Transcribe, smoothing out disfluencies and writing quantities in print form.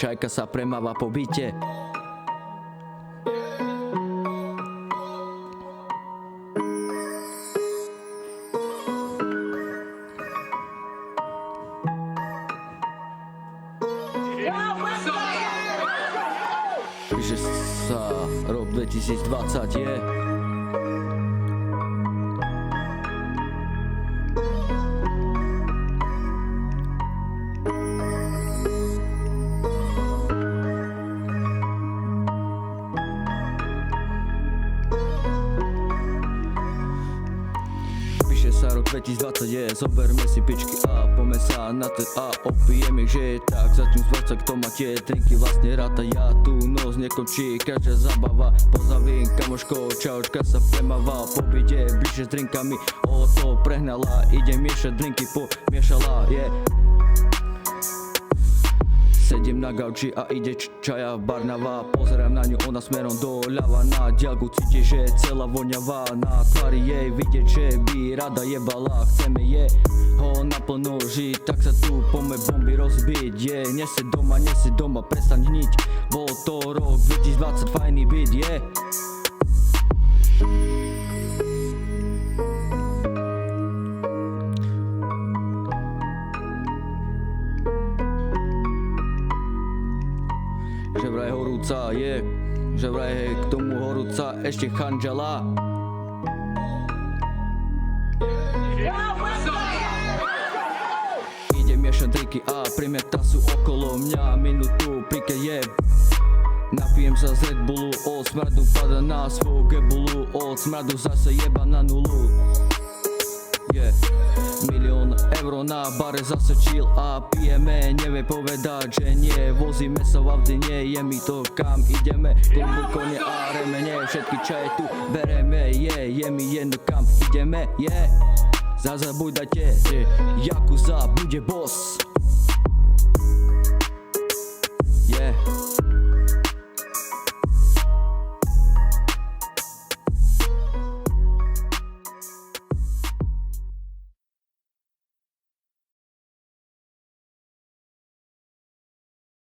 čajka sa premáva po byte. Píše sa rok 2020 je. Píše sa rok 2020 je, zoberme si pičky a poďme sa na to a opijeme, že je tak. Začnem zvať, kto má tie drinky vlastne ráta. Ja tu noc nekončí, každá zabava. Pozdravím kamoško, čaučka sa premáva po byte, bližšie s drinkami, o to prehnala. Ide miešať drinky, pomiešala, je. Sedím na gauči a ide čaja barnava. Pozerám na ňu, ona smerom doľava. Na diaľku cíti, že je celá voňavá. Na tvári jej vidieť, že by rada jebala. Chceme je ho naplno žiť, tak sa tu poďme bomby rozbiť. Je, nesi doma, prestaň hniť. Bol to rok 2020, fajný byt, je. Že vraj horúca je, že vraj je k tomu horúca ešte chanžela. Ide miešať drinky a primieta sú okolo mňa. Minútu prike je. Napijem sa z Red Bullu, od smradu pada na svoju gebulu. Od smradu zase jeba na nulu. Yeah. Milión eur na bare zase chill a pijeme. Nevie povedať, že nie. Vozíme sa v aute, nie je mi to kam ideme. Klubu, kone a remene, všetky čaje tu bereme. Je mi jedno kam ideme, je. Zazabúdajte, že Yakuza bude boss.